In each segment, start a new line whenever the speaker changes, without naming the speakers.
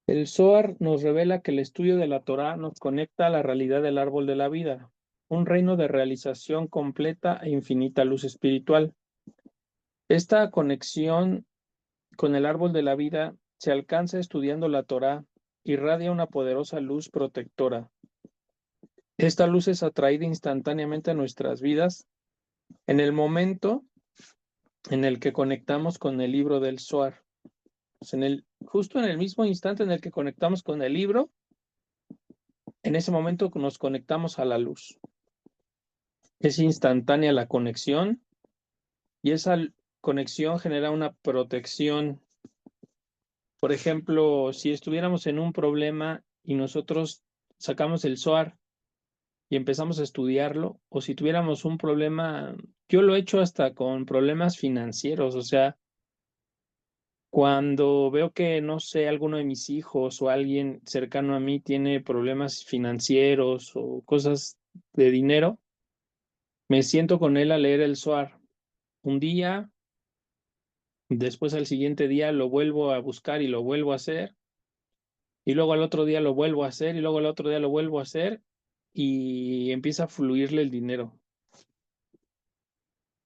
El Zohar nos revela que el estudio de la Torá nos conecta a la realidad del árbol de la vida, un reino de realización completa e infinita luz espiritual. Esta conexión con el árbol de la vida se alcanza estudiando la Torá, irradia una poderosa luz protectora. Esta luz es atraída instantáneamente a nuestras vidas en el momento en el que conectamos con el libro del Zohar. Pues justo en el mismo instante en el que conectamos con el libro, en ese momento nos conectamos a la luz. Es instantánea la conexión y esa conexión genera una protección. Por ejemplo, si estuviéramos en un problema y nosotros sacamos el Zohar y empezamos a estudiarlo, o si tuviéramos un problema, yo lo he hecho hasta con problemas financieros, o sea, cuando veo que, no sé, alguno de mis hijos o alguien cercano a mí tiene problemas financieros o cosas de dinero, me siento con él a leer el Zohar. Un día, después al siguiente día lo vuelvo a buscar y lo vuelvo a hacer, y luego al otro día lo vuelvo a hacer, y luego al otro día lo vuelvo a hacer, y empieza a fluirle el dinero.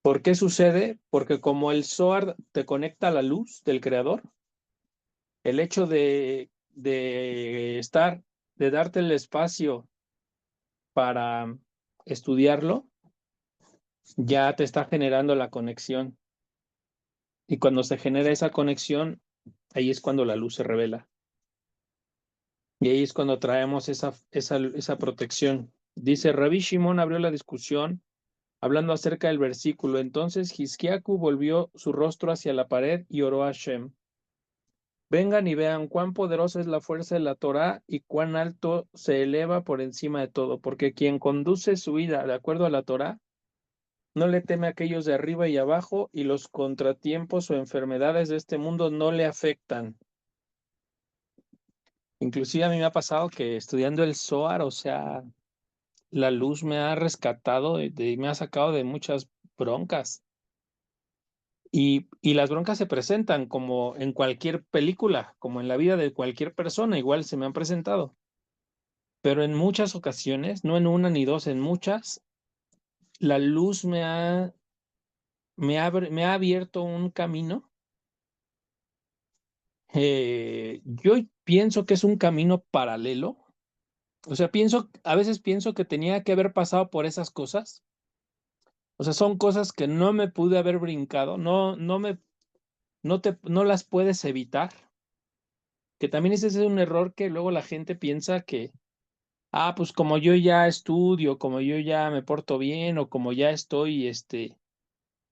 ¿Por qué sucede? Porque como el Zohar te conecta a la luz del Creador, el hecho de darte el espacio para estudiarlo, ya te está generando la conexión. Y cuando se genera esa conexión, ahí es cuando la luz se revela. Y ahí es cuando traemos esa protección. Dice, Rabbi Shimon abrió la discusión hablando acerca del versículo. Entonces Hizkiaku volvió su rostro hacia la pared y oró a Hashem. Vengan y vean cuán poderosa es la fuerza de la Torá y cuán alto se eleva por encima de todo, porque quien conduce su vida de acuerdo a la Torá no le teme a aquellos de arriba y abajo, y los contratiempos o enfermedades de este mundo no le afectan. Inclusive a mí me ha pasado que estudiando el Zohar, o sea, la luz me ha rescatado, me ha sacado de muchas broncas. Y las broncas se presentan como en cualquier película, como en la vida de cualquier persona, igual se me han presentado. Pero en muchas ocasiones, no en una ni dos, en muchas, la luz me ha abierto un camino. Yo pienso que es un camino paralelo. O sea, a veces pienso que tenía que haber pasado por esas cosas. O sea, son cosas que no me pude haber brincado, no las puedes evitar. Que también ese es un error que luego la gente piensa que, pues como yo ya estudio, como yo ya me porto bien, o como ya estoy,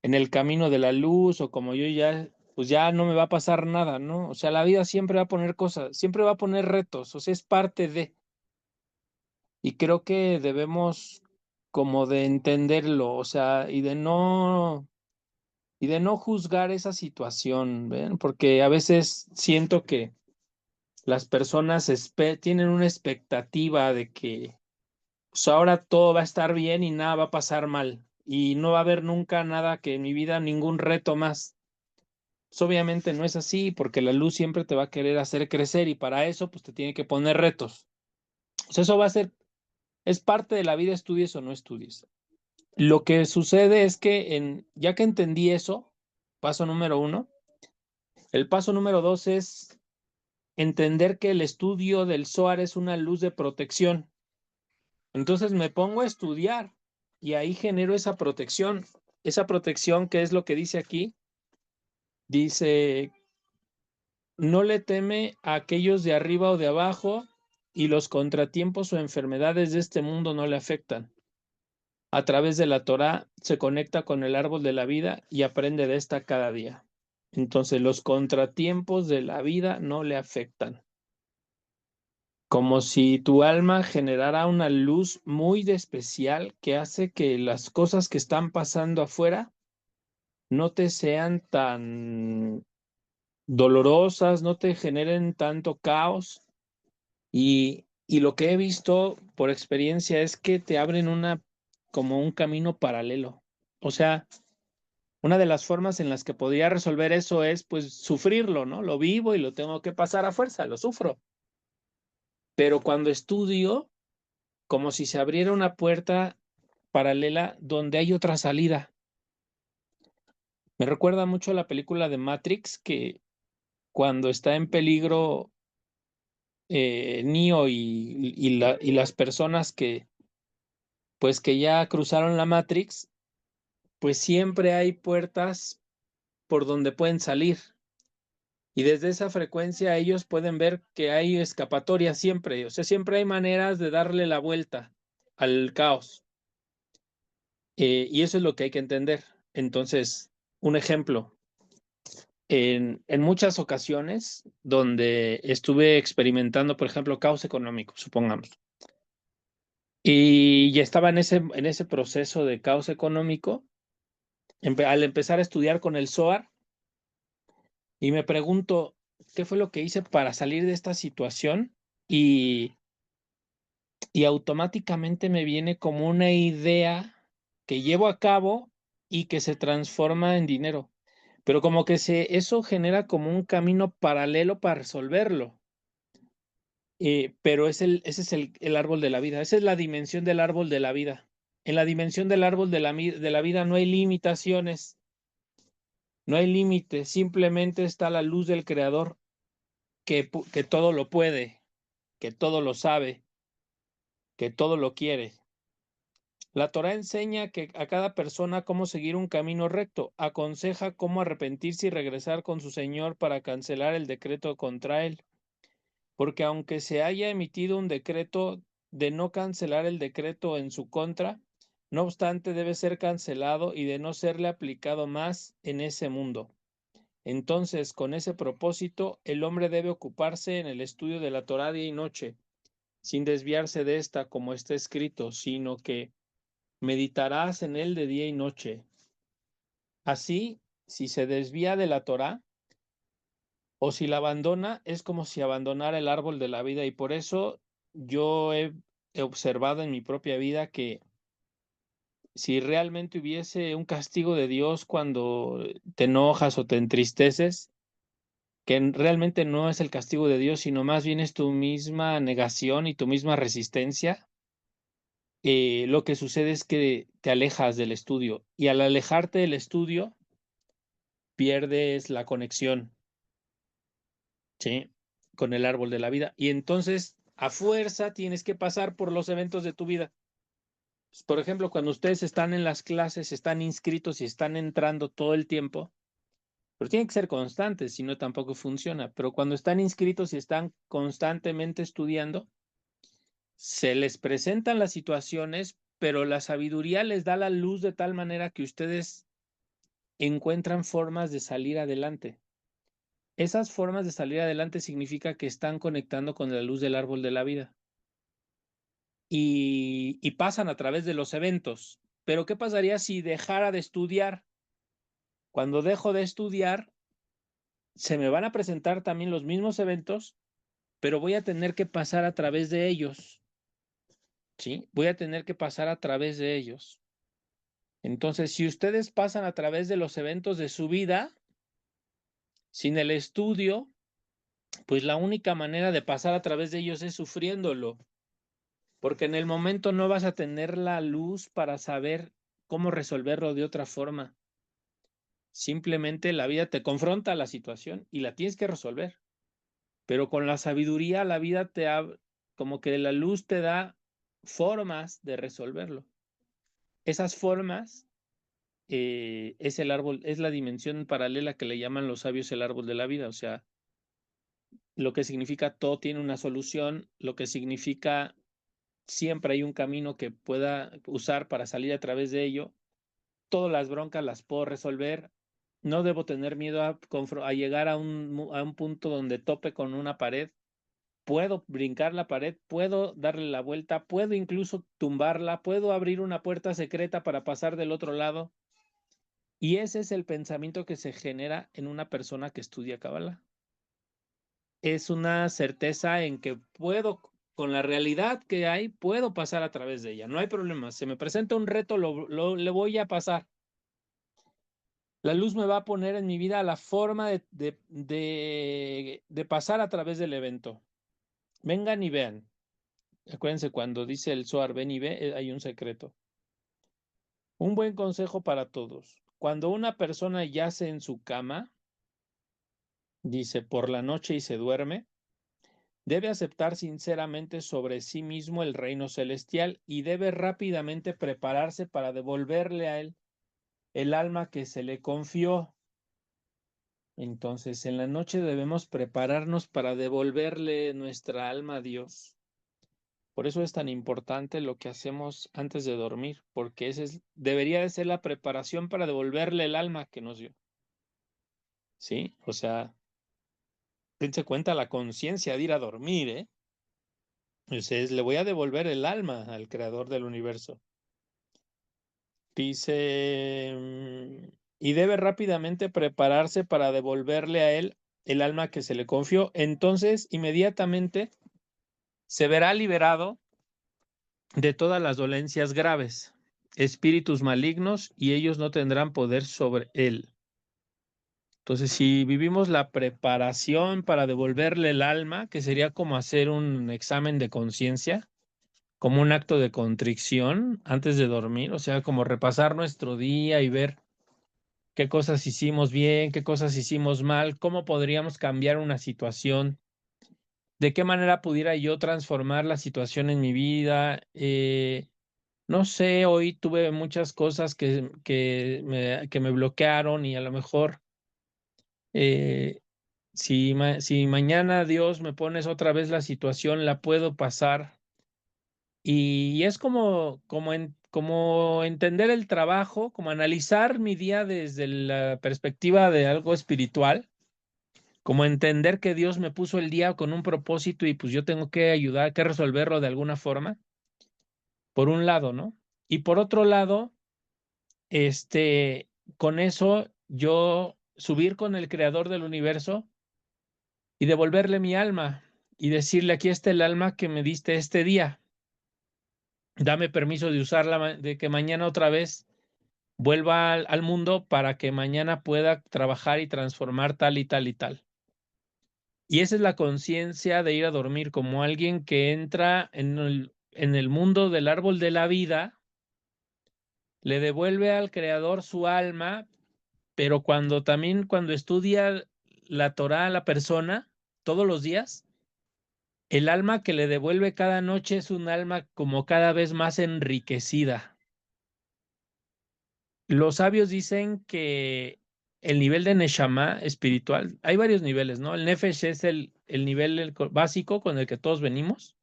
en el camino de la luz, o como yo ya, pues ya no me va a pasar nada, ¿no? O sea, la vida siempre va a poner cosas, siempre va a poner retos, o sea, es parte de, y creo que debemos como de entenderlo, o sea, y de no juzgar esa situación, ¿ven? Porque a veces siento que las personas tienen una expectativa de que pues ahora todo va a estar bien y nada va a pasar mal y no va a haber nunca nada que en mi vida, ningún reto más. Pues obviamente no es así porque la luz siempre te va a querer hacer crecer y para eso pues te tiene que poner retos. O sea, eso va a ser, es parte de la vida, estudies o no estudies. Lo que sucede es que ya que entendí eso, paso número uno, el paso número dos es entender que el estudio del Zohar es una luz de protección. Entonces me pongo a estudiar y ahí genero esa protección que es lo que dice aquí. Dice, no le teme a aquellos de arriba o de abajo y los contratiempos o enfermedades de este mundo no le afectan. A través de la Torá se conecta con el árbol de la vida y aprende de esta cada día. Entonces los contratiempos de la vida no le afectan. Como si tu alma generara una luz muy especial que hace que las cosas que están pasando afuera no te sean tan dolorosas, no te generen tanto caos. Y lo que he visto por experiencia es que te abren como un camino paralelo. O sea, una de las formas en las que podría resolver eso es pues sufrirlo, ¿no? Lo vivo y lo tengo que pasar a fuerza, lo sufro. pero cuando estudio, como si se abriera una puerta paralela donde hay otra salida. Me recuerda mucho a la película de Matrix, que cuando está en peligro Neo y las personas pues que ya cruzaron la Matrix, pues siempre hay puertas por donde pueden salir. Y desde esa frecuencia ellos pueden ver que hay escapatoria siempre, o sea, siempre hay maneras de darle la vuelta al caos. Y eso es lo que hay que entender. Entonces, un ejemplo, en muchas ocasiones donde estuve experimentando, por ejemplo, caos económico, supongamos, y ya estaba en ese proceso de caos económico, al empezar a estudiar con el SOAR, y me pregunto, ¿qué fue lo que hice para salir de esta situación? Y, y automáticamente me viene como una idea que llevo a cabo y que se transforma en dinero. Pero como que eso genera como un camino paralelo para resolverlo. Pero ese es el árbol de la vida. Esa es la dimensión del árbol de la vida. En la dimensión del árbol de la vida no hay limitaciones, no hay límites, simplemente está la luz del Creador que todo lo puede, que todo lo sabe, que todo lo quiere. La Torá enseña que a cada persona cómo seguir un camino recto, aconseja cómo arrepentirse y regresar con su Señor para cancelar el decreto contra él, porque aunque se haya emitido un decreto de no cancelar el decreto en su contra, no obstante debe ser cancelado y de no serle aplicado más en ese mundo. Entonces, con ese propósito, el hombre debe ocuparse en el estudio de la Torá día y noche, sin desviarse de esta como está escrito, sino que meditarás en él de día y noche. Así, si se desvía de la Torá o si la abandona, es como si abandonara el árbol de la vida. Y por eso yo he observado en mi propia vida que si realmente hubiese un castigo de Dios cuando te enojas o te entristeces, que realmente no es el castigo de Dios, sino más bien es tu misma negación y tu misma resistencia, lo que sucede es que te alejas del estudio y al alejarte del estudio pierdes la conexión, ¿sí? Con el árbol de la vida. Y entonces, a fuerza, tienes que pasar por los eventos de tu vida. Pues, por ejemplo, cuando ustedes están en las clases, están inscritos y están entrando todo el tiempo, pero tienen que ser constantes, si no tampoco funciona. Pero cuando están inscritos y están constantemente estudiando, se les presentan las situaciones, pero la sabiduría les da la luz de tal manera que ustedes encuentran formas de salir adelante. Esas formas de salir adelante significa que están conectando con la luz del árbol de la vida y pasan a través de los eventos. Pero ¿qué pasaría si dejara de estudiar? Cuando dejo de estudiar, se me van a presentar también los mismos eventos, pero voy a tener que pasar a través de ellos, ¿sí? Voy a tener que pasar a través de ellos. Entonces, si ustedes pasan a través de los eventos de su vida, sin el estudio, pues la única manera de pasar a través de ellos es sufriéndolo, porque en el momento no vas a tener la luz para saber cómo resolverlo de otra forma. Simplemente la vida te confronta a la situación y la tienes que resolver. Pero con la sabiduría, la vida como que la luz te da formas de resolverlo. Esas formas es el árbol, es la dimensión paralela que le llaman los sabios el árbol de la vida. O sea, lo que significa todo tiene una solución, lo que significa siempre hay un camino que pueda usar para salir a través de ello. Todas las broncas las puedo resolver. No debo tener miedo a llegar a un punto donde tope con una pared. Puedo brincar la pared, puedo darle la vuelta, puedo incluso tumbarla, puedo abrir una puerta secreta para pasar del otro lado. Y ese es el pensamiento que se genera en una persona que estudia Kabbalah. Es una certeza en que puedo, con la realidad que hay, puedo pasar a través de ella. No hay problema. Se me presenta un reto, le voy a pasar. La luz me va a poner en mi vida la forma de pasar a través del evento. Vengan y vean. Acuérdense, cuando dice el Zohar, ven y ve, hay un secreto. Un buen consejo para todos. Cuando una persona yace en su cama, dice, por la noche y se duerme, debe aceptar sinceramente sobre sí mismo el reino celestial y debe rápidamente prepararse para devolverle a él el alma que se le confió. Entonces, en la noche debemos prepararnos para devolverle nuestra alma a Dios. Por eso es tan importante lo que hacemos antes de dormir, porque debería de ser la preparación para devolverle el alma que nos dio. ¿Sí? O sea, dense cuenta la conciencia de ir a dormir, ¿eh? Entonces, le voy a devolver el alma al creador del universo. Dice, y debe rápidamente prepararse para devolverle a él el alma que se le confió. Entonces, inmediatamente se verá liberado de todas las dolencias graves, espíritus malignos, y ellos no tendrán poder sobre él. Entonces, si vivimos la preparación para devolverle el alma, que sería como hacer un examen de conciencia, como un acto de contrición antes de dormir, o sea, como repasar nuestro día y ver qué cosas hicimos bien, qué cosas hicimos mal, cómo podríamos cambiar una situación, de qué manera pudiera yo transformar la situación en mi vida. No sé, hoy tuve muchas cosas que me bloquearon y a lo mejor eh, si mañana Dios me pones otra vez la situación, la puedo pasar. Y es como entender el trabajo, como analizar mi día desde la perspectiva de algo espiritual, como entender que Dios me puso el día con un propósito y pues yo tengo que ayudar, que resolverlo de alguna forma, por un lado, ¿no? Y por otro lado, con eso yo subir con el creador del universo y devolverle mi alma y decirle, aquí está el alma que me diste este día. Dame permiso de usarla, de que mañana otra vez vuelva al mundo para que mañana pueda trabajar y transformar tal y tal y tal. Y esa es la conciencia de ir a dormir como alguien que entra en el mundo del árbol de la vida, le devuelve al creador su alma, pero cuando estudia la Torá a la persona todos los días, el alma que le devuelve cada noche es un alma como cada vez más enriquecida. Los sabios dicen que el nivel de Neshama espiritual, hay varios niveles, ¿no? El Nefesh es el nivel básico con el que todos venimos.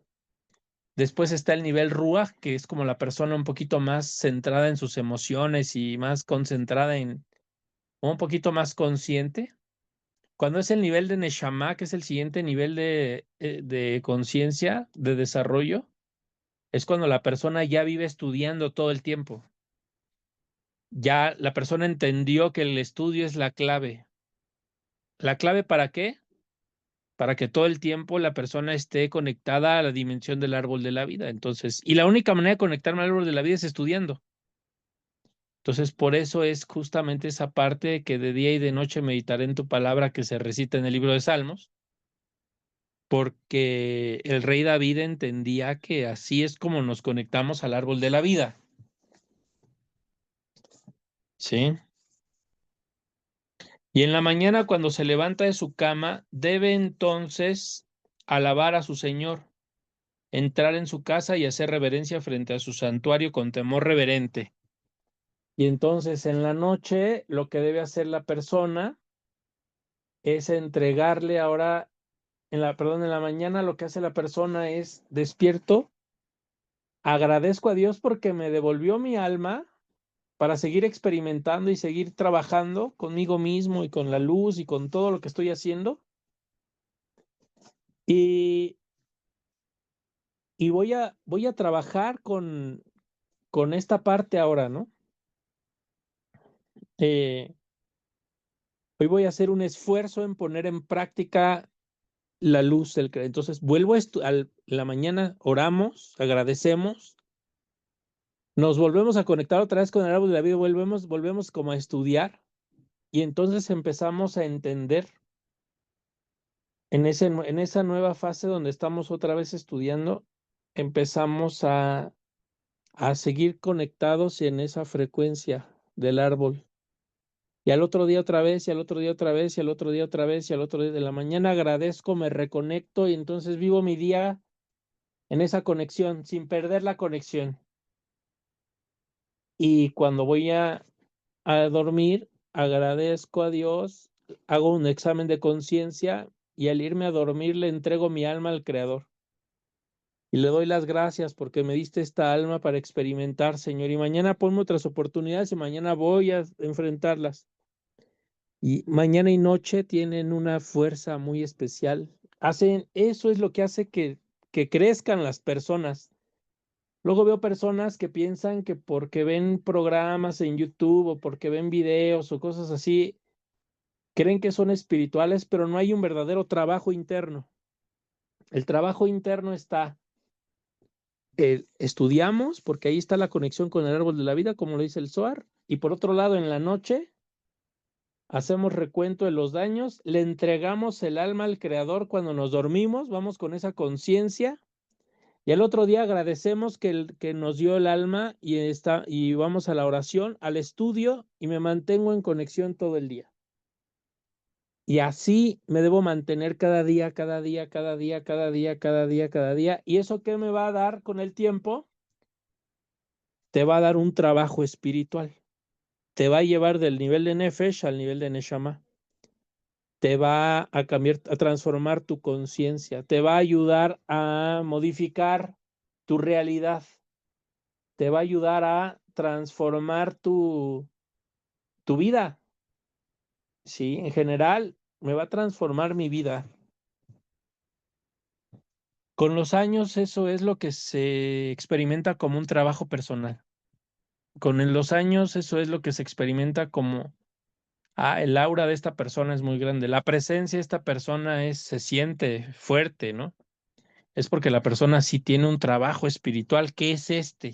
Después está el nivel Ruach, que es como la persona un poquito más centrada en sus emociones y más concentrada un poquito más consciente. Cuando es el nivel de Neshama, que es el siguiente nivel de conciencia, de desarrollo, es cuando la persona ya vive estudiando todo el tiempo. Ya la persona entendió que el estudio es la clave. ¿La clave para qué? Para que todo el tiempo la persona esté conectada a la dimensión del árbol de la vida. Entonces, y la única manera de conectarme al árbol de la vida es estudiando. Entonces, por eso es justamente esa parte que de día y de noche meditaré en tu palabra que se recita en el libro de Salmos, porque el rey David entendía que así es como nos conectamos al árbol de la vida. ¿Sí? Y en la mañana, cuando se levanta de su cama, debe entonces alabar a su Señor, entrar en su casa y hacer reverencia frente a su santuario con temor reverente. Y entonces en la noche, lo que debe hacer la persona es entregarle ahora, en la mañana lo que hace la persona es despierto, agradezco a Dios porque me devolvió mi alma para seguir experimentando y seguir trabajando conmigo mismo y con la luz y con todo lo que estoy haciendo. Y, y voy a trabajar con esta parte ahora, ¿no? Eh, Hoy voy a hacer un esfuerzo en poner en práctica la luz del creador. Entonces, vuelvo la mañana, oramos, agradecemos, nos volvemos a conectar otra vez con el árbol de la vida, volvemos como a estudiar y entonces empezamos a entender en esa nueva fase donde estamos otra vez estudiando, empezamos a seguir conectados en esa frecuencia del árbol. Y al otro día otra vez, y al otro día otra vez, y al otro día otra vez, y al otro día de la mañana agradezco, me reconecto y entonces vivo mi día en esa conexión, sin perder la conexión. Y cuando voy a dormir, agradezco a Dios, hago un examen de conciencia y al irme a dormir le entrego mi alma al Creador. Y le doy las gracias porque me diste esta alma para experimentar, Señor. Y mañana ponme otras oportunidades y mañana voy a enfrentarlas. Y mañana y noche tienen una fuerza muy especial. Eso es lo que hace que crezcan las personas. Luego veo personas que piensan que porque ven programas en YouTube o porque ven videos o cosas así, creen que son espirituales, pero no hay un verdadero trabajo interno. El trabajo interno está, estudiamos, porque ahí está la conexión con el árbol de la vida, como lo dice el Zohar, y por otro lado, en la noche, hacemos recuento de los daños, le entregamos el alma al Creador cuando nos dormimos, vamos con esa conciencia. Y al otro día agradecemos que nos dio el alma y vamos a la oración, al estudio y me mantengo en conexión todo el día. Y así me debo mantener cada día, cada día, cada día, cada día, cada día, cada día. ¿Y eso qué me va a dar con el tiempo? Te va a dar un trabajo espiritual. Te va a llevar del nivel de Nefesh al nivel de Neshama. Te va a cambiar, a transformar tu conciencia. Te va a ayudar a modificar tu realidad. Te va a ayudar a transformar tu vida. Sí, en general, me va a transformar mi vida. Con los años, eso es lo que se experimenta como un trabajo personal. Los años, eso es lo que se experimenta como, el aura de esta persona es muy grande. La presencia de esta persona se siente fuerte, ¿no? Es porque la persona sí tiene un trabajo espiritual. ¿Qué es este?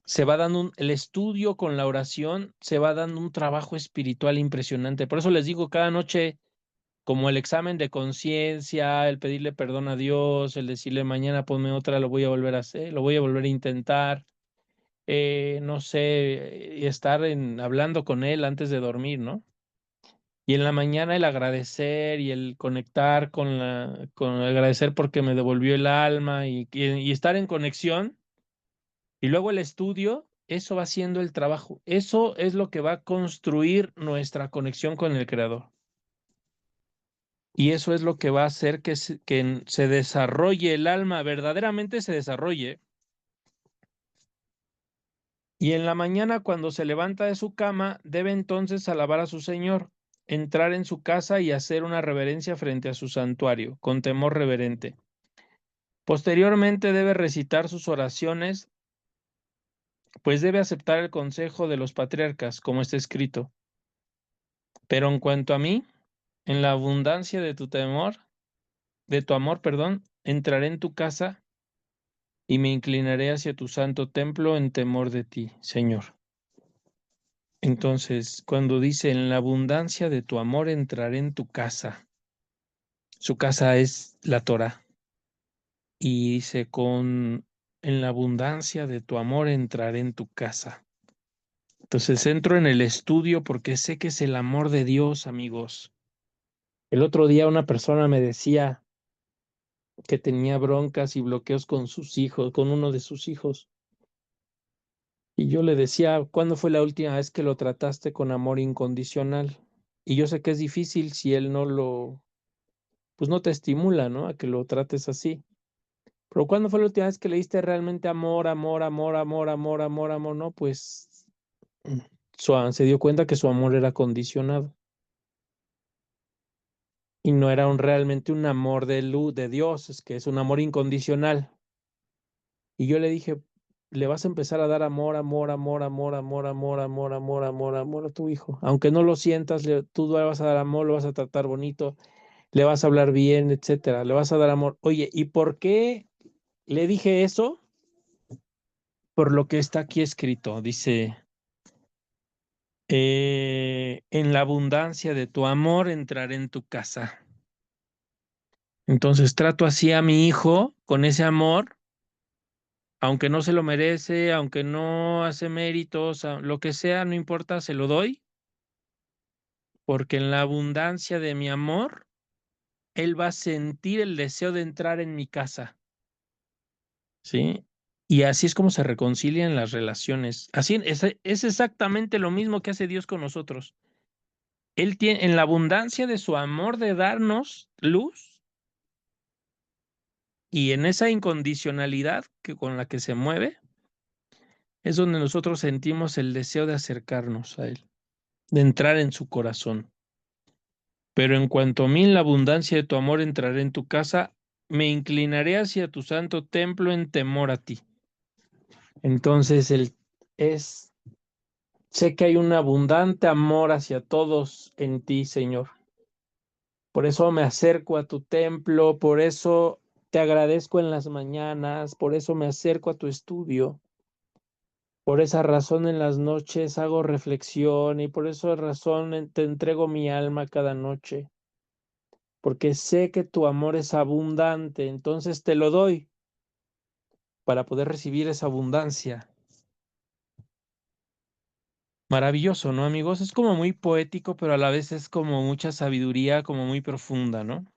Se va dando el estudio con la oración, se va dando un trabajo espiritual impresionante. Por eso les digo, cada noche, como el examen de conciencia, el pedirle perdón a Dios, el decirle mañana ponme otra, lo voy a volver a hacer, lo voy a volver a intentar, no sé, y estar hablando con él antes de dormir, ¿no? Y en la mañana el agradecer y el conectar con agradecer porque me devolvió el alma y estar en conexión. Y luego el estudio, eso va siendo el trabajo. Eso es lo que va a construir nuestra conexión con el Creador. Y eso es lo que va a hacer que se desarrolle el alma, verdaderamente se desarrolle. Y en la mañana, cuando se levanta de su cama, debe entonces alabar a su Señor, entrar en su casa y hacer una reverencia frente a su santuario, con temor reverente. Posteriormente debe recitar sus oraciones, pues debe aceptar el consejo de los patriarcas, como está escrito. Pero en cuanto a mí, en la abundancia de tu temor, de tu amor, perdón, entraré en tu casa y me inclinaré hacia tu santo templo en temor de ti, Señor. Entonces, cuando dice, en la abundancia de tu amor entraré en tu casa, su casa es la Torah. Y dice, en la abundancia de tu amor entraré en tu casa. Entonces entro en el estudio porque sé que es el amor de Dios, amigos. El otro día una persona me decía que tenía broncas y bloqueos con sus hijos, con uno de sus hijos. Y yo le decía, ¿cuándo fue la última vez que lo trataste con amor incondicional? Y yo sé que es difícil si él pues no te estimula, ¿no? A que lo trates así. Pero ¿cuándo fue la última vez que le diste realmente amor, amor, amor, amor, amor, amor, amor? No, pues se dio cuenta que su amor era condicionado y no era realmente un amor de luz de Dios, es que es un amor incondicional. Y yo le dije, le vas a empezar a dar amor, amor, amor, amor, amor, amor, amor, amor, amor, amor a tu hijo. Aunque no lo sientas, tú le vas a dar amor, lo vas a tratar bonito, le vas a hablar bien, etcétera, le vas a dar amor. Oye, ¿y por qué le dije eso? Por lo que está aquí escrito, dice, en la abundancia de tu amor entraré en tu casa. Entonces trato así a mi hijo con ese amor, aunque no se lo merece, aunque no hace méritos, lo que sea, no importa, se lo doy, porque en la abundancia de mi amor, él va a sentir el deseo de entrar en mi casa, ¿sí? Y así es como se reconcilian las relaciones. Así es exactamente lo mismo que hace Dios con nosotros. Él tiene, en la abundancia de su amor de darnos luz y en esa incondicionalidad con la que se mueve, es donde nosotros sentimos el deseo de acercarnos a Él, de entrar en su corazón. Pero en cuanto a mí, en la abundancia de tu amor entraré en tu casa, me inclinaré hacia tu santo templo en temor a ti. Entonces, sé que hay un abundante amor hacia todos en ti, Señor. Por eso me acerco a tu templo, por eso te agradezco en las mañanas, por eso me acerco a tu estudio. Por esa razón en las noches hago reflexión y por esa razón te entrego mi alma cada noche, porque sé que tu amor es abundante, entonces te lo doy para poder recibir esa abundancia. Maravilloso, ¿no, amigos? Es como muy poético, pero a la vez es como mucha sabiduría, como muy profunda, ¿no?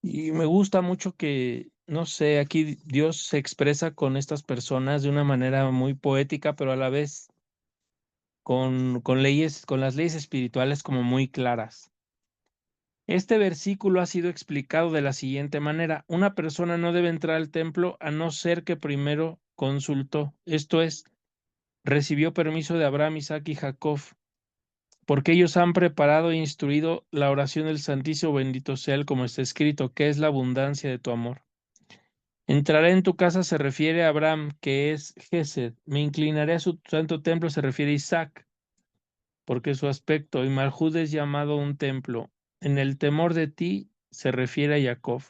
Y me gusta mucho que, no sé, aquí Dios se expresa con estas personas de una manera muy poética, pero a la vez con leyes, con las leyes espirituales como muy claras. Este versículo ha sido explicado de la siguiente manera: una persona no debe entrar al templo a no ser que primero consultó, esto es, recibió permiso de Abraham, Isaac y Jacob, porque ellos han preparado e instruido la oración del Santísimo, bendito sea él, como está escrito, que es la abundancia de tu amor. Entraré en tu casa se refiere a Abraham, que es Gesed. Me inclinaré a su santo templo se refiere a Isaac, porque su aspecto, y Malhud es llamado un templo. En el temor de ti se refiere a Jacob,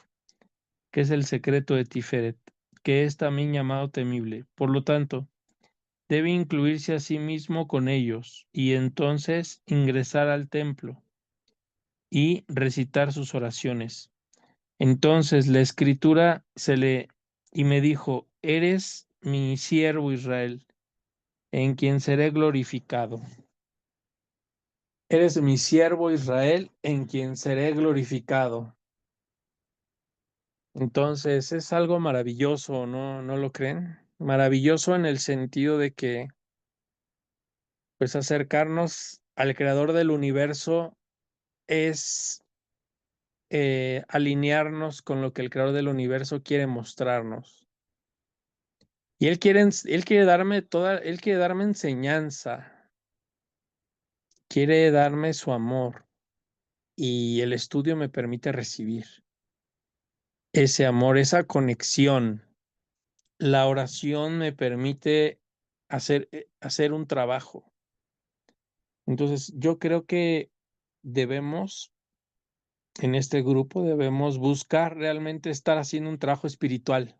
que es el secreto de Tiferet, que es también llamado temible. Por lo tanto, debe incluirse a sí mismo con ellos, y entonces ingresar al templo y recitar sus oraciones. Entonces la escritura y me dijo, eres mi siervo Israel, en quien seré glorificado. Eres mi siervo Israel, en quien seré glorificado. Entonces es algo maravilloso, ¿no? ¿No lo creen? Maravilloso en el sentido de que, pues, acercarnos al creador del universo es alinearnos con lo que el creador del universo quiere mostrarnos. Y él quiere darme enseñanza, quiere darme su amor, y el estudio me permite recibir ese amor, esa conexión. La oración me permite hacer un trabajo. Entonces, yo creo que debemos, en este grupo, debemos buscar realmente estar haciendo un trabajo espiritual,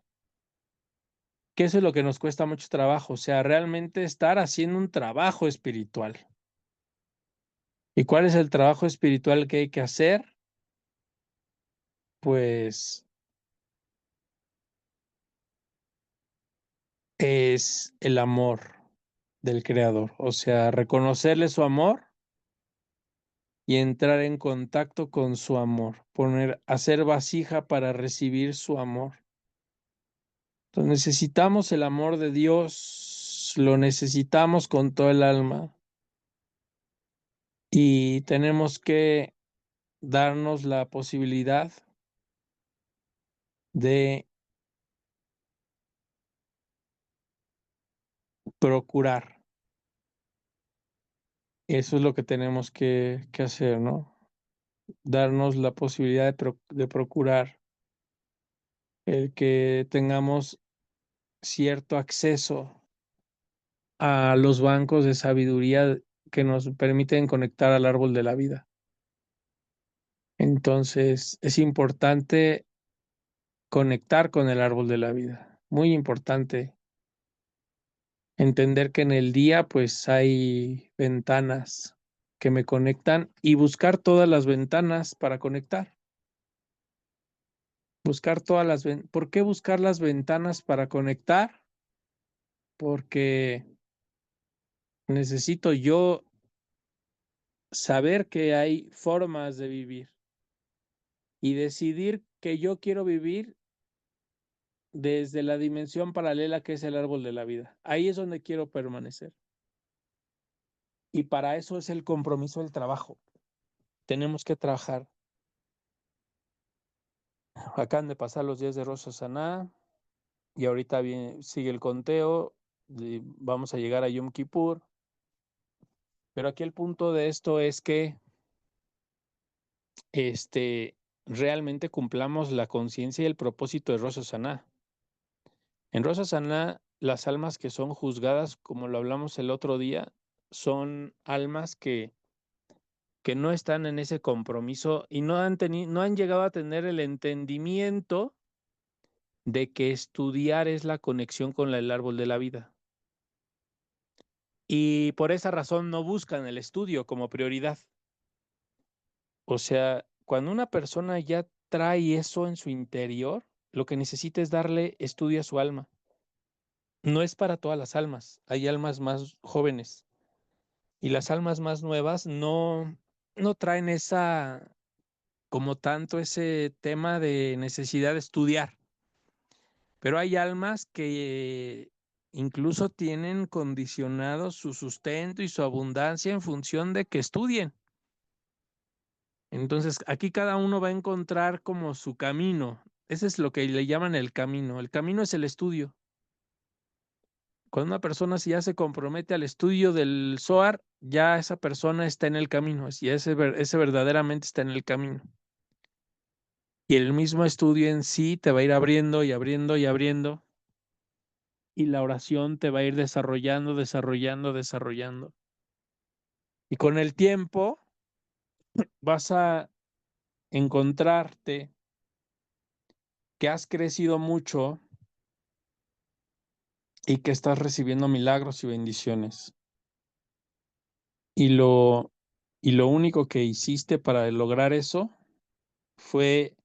que eso es lo que nos cuesta mucho trabajo, o sea, realmente estar haciendo un trabajo espiritual. ¿Y cuál es el trabajo espiritual que hay que hacer? Pues es el amor del Creador, o sea, reconocerle su amor y entrar en contacto con su amor, hacer vasija para recibir su amor. Entonces necesitamos el amor de Dios, lo necesitamos con todo el alma y tenemos que darnos la posibilidad de procurar. Eso es lo que tenemos que hacer, ¿no? Darnos la posibilidad de procurar el que tengamos cierto acceso a los bancos de sabiduría que nos permiten conectar al árbol de la vida. Entonces, es importante conectar con el árbol de la vida. Muy importante entender que en el día, pues, hay ventanas que me conectan y buscar todas las ventanas para conectar. Buscar todas las ¿Por qué buscar las ventanas para conectar? Porque necesito yo saber que hay formas de vivir y decidir que yo quiero vivir desde la dimensión paralela que es el árbol de la vida. Ahí es donde quiero permanecer. Y para eso es el compromiso del trabajo. Tenemos que trabajar. Acaban de pasar los días de Rosh Hashanah y ahorita sigue el conteo. Vamos a llegar a Yom Kippur. Pero aquí el punto de esto es que realmente cumplamos la conciencia y el propósito de Rosh Hashanah. En Rosh Hashanah, las almas que son juzgadas, como lo hablamos el otro día, son almas que no están en ese compromiso y no han llegado a tener el entendimiento de que estudiar es la conexión con el árbol de la vida. Y por esa razón no buscan el estudio como prioridad. O sea, cuando una persona ya trae eso en su interior, lo que necesita es darle estudio a su alma. No es para todas las almas, hay almas más jóvenes y las almas más nuevas no traen como tanto ese tema de necesidad de estudiar. Pero hay almas que incluso tienen condicionado su sustento y su abundancia en función de que estudien. Entonces, aquí cada uno va a encontrar como su camino. Ese es lo que le llaman el camino. El camino es el estudio. Cuando una persona ya se compromete al estudio del Zohar, ya esa persona está en el camino, y ese verdaderamente está en el camino. Y el mismo estudio en sí te va a ir abriendo y abriendo y abriendo. Y la oración te va a ir desarrollando, desarrollando, desarrollando. Y con el tiempo vas a encontrarte que has crecido mucho y que estás recibiendo milagros y bendiciones. Y lo único que hiciste para lograr eso fue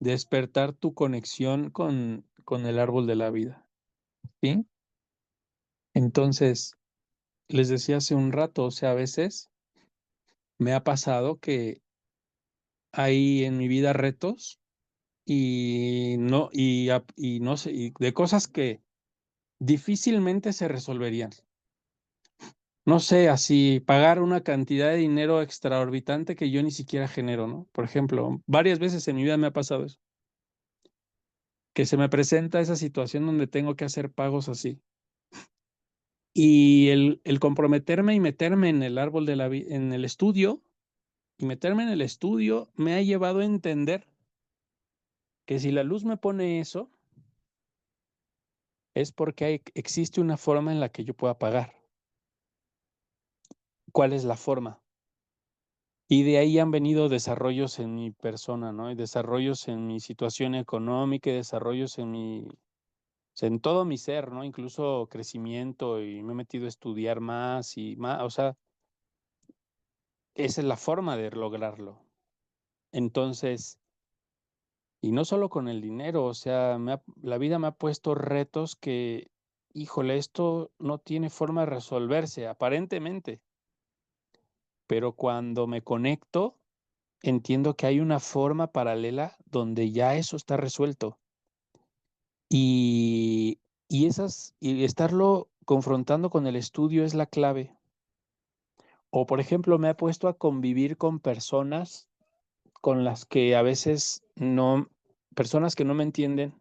despertar tu conexión con el árbol de la vida. ¿Sí? Entonces, les decía hace un rato, o sea, a veces me ha pasado que hay en mi vida retos y no sé, y de cosas que difícilmente se resolverían. No sé, así pagar una cantidad de dinero extraorbitante que yo ni siquiera genero, ¿no? Por ejemplo, varias veces en mi vida me ha pasado eso, que se me presenta esa situación donde tengo que hacer pagos así. Y el comprometerme y meterme en el árbol de en el estudio, y meterme en el estudio me ha llevado a entender que si la luz me pone eso, es porque existe una forma en la que yo pueda pagar. ¿Cuál es la forma? Y de ahí han venido desarrollos en mi persona, ¿no? Y desarrollos en mi situación económica, y desarrollos en todo mi ser, ¿no? Incluso crecimiento, y me he metido a estudiar más y más, o sea, esa es la forma de lograrlo. Entonces, y no solo con el dinero, o sea, la vida me ha puesto retos que, híjole, esto no tiene forma de resolverse, aparentemente, pero cuando me conecto, entiendo que hay una forma paralela donde ya eso está resuelto. Y, y estarlo confrontando con el estudio es la clave. O, por ejemplo, me ha puesto a convivir con personas con las que a veces personas que no me entienden,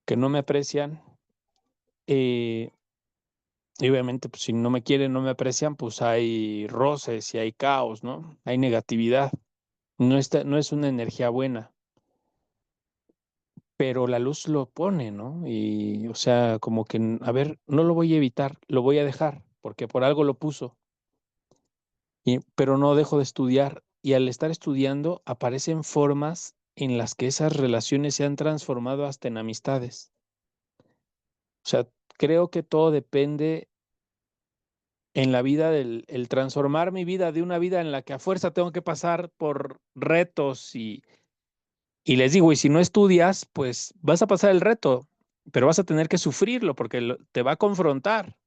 que no me aprecian, y obviamente, pues si no me quieren, no me aprecian, pues hay roces y hay caos, ¿no? Hay negatividad. No es una energía buena, pero la luz lo pone, ¿no? Y, o sea, como que, a ver, no lo voy a evitar, lo voy a dejar, porque por algo lo puso. Pero no dejo de estudiar, y al estar estudiando aparecen formas en las que esas relaciones se han transformado hasta en amistades. O sea, creo que todo depende en la vida el transformar mi vida de una vida en la que a fuerza tengo que pasar por retos Y les digo, y si no estudias, pues vas a pasar el reto, pero vas a tener que sufrirlo porque te va a confrontar,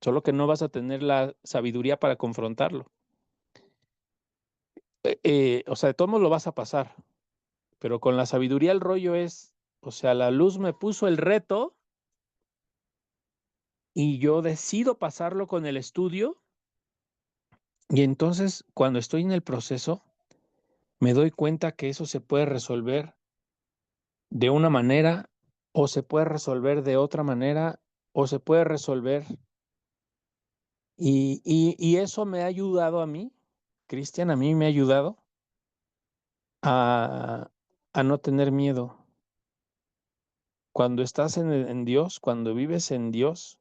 solo que no vas a tener la sabiduría para confrontarlo. O sea, de todos modos lo vas a pasar, pero con la sabiduría el rollo es, o sea, la luz me puso el reto y yo decido pasarlo con el estudio y entonces cuando estoy en el proceso me doy cuenta que eso se puede resolver de una manera o se puede resolver de otra manera o se puede resolver y eso me ha ayudado a mí, Cristian, a mí me ha ayudado a, a no tener miedo. Cuando estás en Dios, cuando vives en Dios,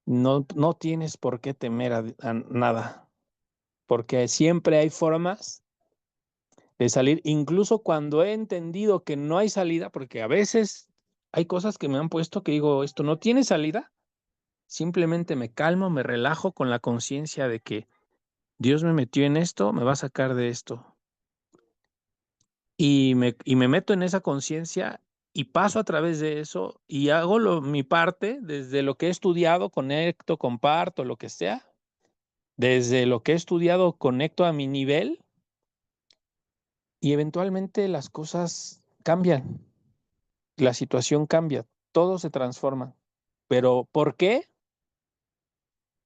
no tienes por qué temer a nada, porque siempre hay formas de salir, incluso cuando he entendido que no hay salida, porque a veces hay cosas que me han puesto que digo, esto no tiene salida, simplemente me calmo, me relajo con la conciencia de que Dios me metió en esto, me va a sacar de esto. Y me meto en esa conciencia y paso a través de eso y hago mi parte desde lo que he estudiado, conecto, comparto, lo que sea. Desde lo que he estudiado, conecto a mi nivel y eventualmente las cosas cambian, la situación cambia, todo se transforma. Pero ¿por qué?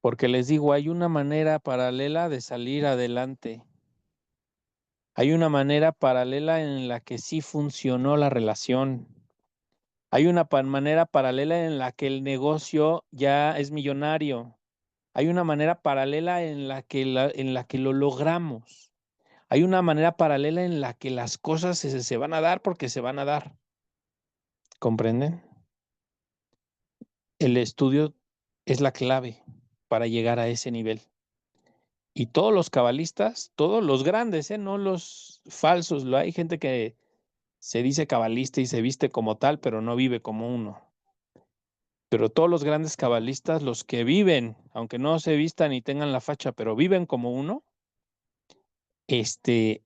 Porque les digo, hay una manera paralela de salir adelante. Hay una manera paralela en la que sí funcionó la relación. Hay una manera paralela en la que el negocio ya es millonario. Hay una manera paralela en la que lo logramos. Hay una manera paralela en la que las cosas se van a dar porque se van a dar. ¿Comprenden? El estudio es la clave para llegar a ese nivel. Y todos los cabalistas, todos los grandes, no los falsos, hay gente que se dice cabalista y se viste como tal, pero no vive como uno. Pero todos los grandes cabalistas, los que viven, aunque no se vistan y tengan la facha, pero viven como uno, este,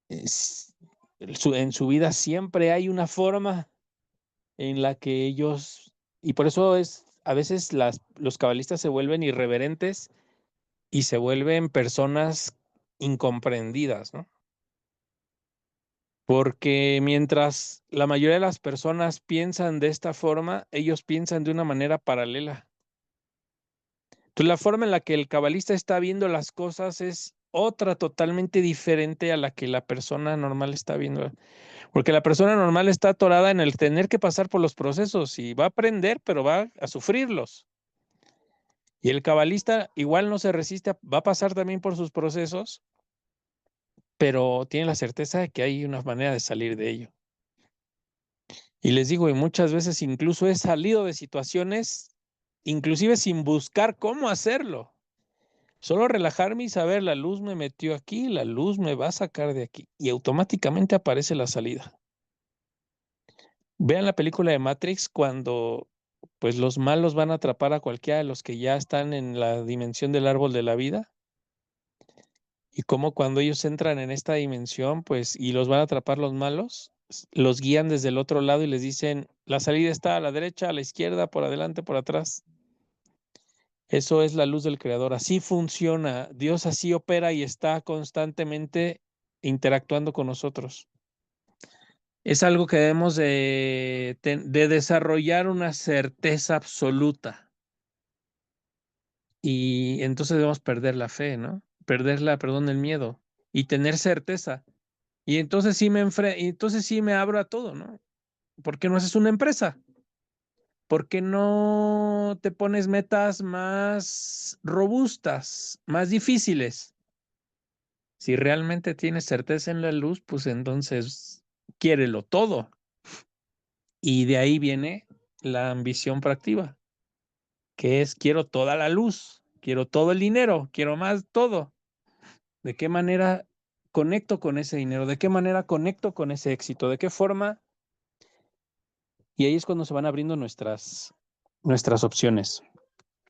es- en su vida siempre hay una forma en la que ellos, y por eso a veces los cabalistas se vuelven irreverentes y se vuelven personas incomprendidas, ¿no? Porque mientras la mayoría de las personas piensan de esta forma, ellos piensan de una manera paralela. Entonces, la forma en la que el cabalista está viendo las cosas es otra totalmente diferente a la que la persona normal está viendo. Porque la persona normal está atorada en el tener que pasar por los procesos y va a aprender, pero va a sufrirlos. Y el cabalista igual no se resiste, va a pasar también por sus procesos, pero tiene la certeza de que hay una manera de salir de ello. Y les digo, y muchas veces incluso he salido de situaciones, inclusive sin buscar cómo hacerlo. Solo relajarme y saber, la luz me metió aquí, la luz me va a sacar de aquí. Y automáticamente aparece la salida. Vean la película de Matrix cuando pues los malos van a atrapar a cualquiera de los que ya están en la dimensión del árbol de la vida. Y cómo cuando ellos entran en esta dimensión, pues, y los van a atrapar los malos, los guían desde el otro lado y les dicen, la salida está a la derecha, a la izquierda, por adelante, por atrás. Eso es la luz del creador. Así funciona. Dios así opera y está constantemente interactuando con nosotros. Es algo que debemos de desarrollar una certeza absoluta. Y entonces debemos perder la fe, ¿no? Perdón, el miedo y tener certeza. Y entonces y entonces sí me abro a todo, ¿no? ¿Por qué no haces una empresa? ¿Por qué no te pones metas más robustas, más difíciles? Si realmente tienes certeza en la luz, pues entonces quiérelo todo. Y de ahí viene la ambición proactiva, que es quiero toda la luz, quiero todo el dinero, quiero más todo. ¿De qué manera conecto con ese dinero? ¿De qué manera conecto con ese éxito? ¿De qué forma? Y ahí es cuando se van abriendo nuestras opciones.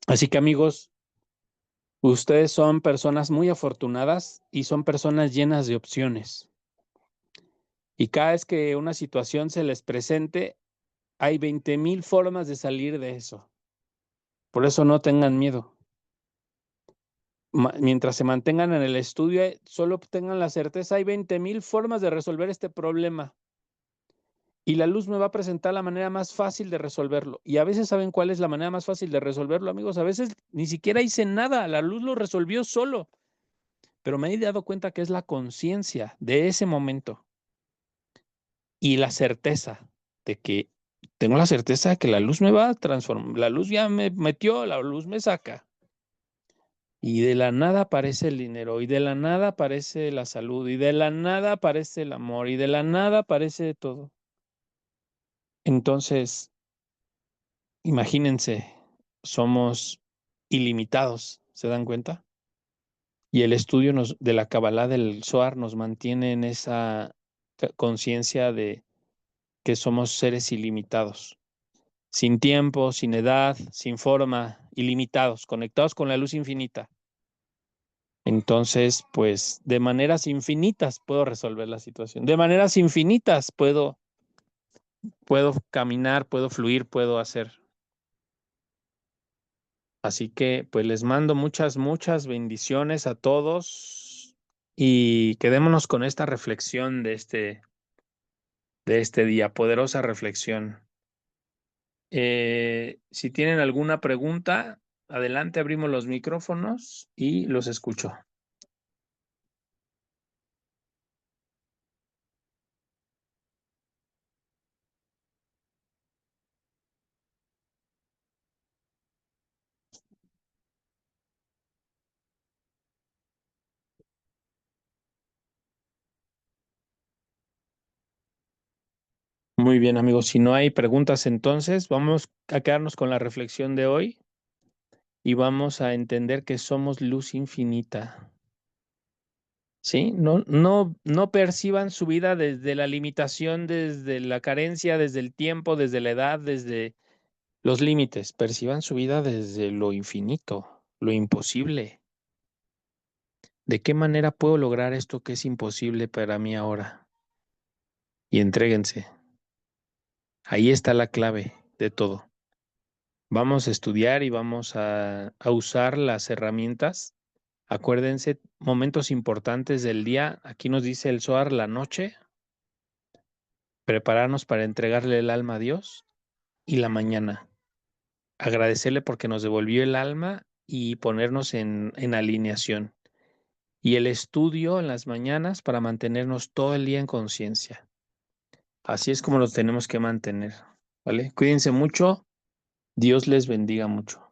Así que amigos, ustedes son personas muy afortunadas y son personas llenas de opciones. Y cada vez que una situación se les presente, hay 20,000 formas de salir de eso. Por eso no tengan miedo. Mientras se mantengan en el estudio, solo tengan la certeza, hay 20,000 formas de resolver este problema. Y la luz me va a presentar la manera más fácil de resolverlo. Y a veces, ¿saben cuál es la manera más fácil de resolverlo, amigos? A veces ni siquiera hice nada, la luz lo resolvió solo. Pero me he dado cuenta que es la conciencia de ese momento y la certeza de que tengo la certeza de que la luz me va a transformar. La luz ya me metió, la luz me saca. Y de la nada aparece el dinero, y de la nada aparece la salud, y de la nada aparece el amor, y de la nada aparece todo. Entonces, imagínense, somos ilimitados, ¿se dan cuenta? Y el estudio de la Kabbalah del Zohar nos mantiene en esa conciencia de que somos seres ilimitados, sin tiempo, sin edad, sin forma, ilimitados, conectados con la luz infinita. Entonces, pues de maneras infinitas puedo resolver la situación, de maneras infinitas puedo caminar, puedo fluir, puedo hacer. Así que pues les mando muchas, muchas bendiciones a todos y quedémonos con esta reflexión de este día, poderosa reflexión. Si tienen alguna pregunta, adelante, abrimos los micrófonos y los escucho. Muy bien, amigos. Si no hay preguntas, entonces vamos a quedarnos con la reflexión de hoy y vamos a entender que somos luz infinita. ¿Sí? No perciban su vida desde la limitación, desde la carencia, desde el tiempo, desde la edad, desde los límites. Perciban su vida desde lo infinito, lo imposible. ¿De qué manera puedo lograr esto que es imposible para mí ahora? Y entréguense. Ahí está la clave de todo. Vamos a estudiar y vamos a usar las herramientas. Acuérdense, momentos importantes del día. Aquí nos dice el Zohar, la noche, prepararnos para entregarle el alma a Dios y la mañana. Agradecerle porque nos devolvió el alma y ponernos en alineación. Y el estudio en las mañanas para mantenernos todo el día en conciencia. Así es como los tenemos que mantener, ¿vale? Cuídense mucho. Dios les bendiga mucho.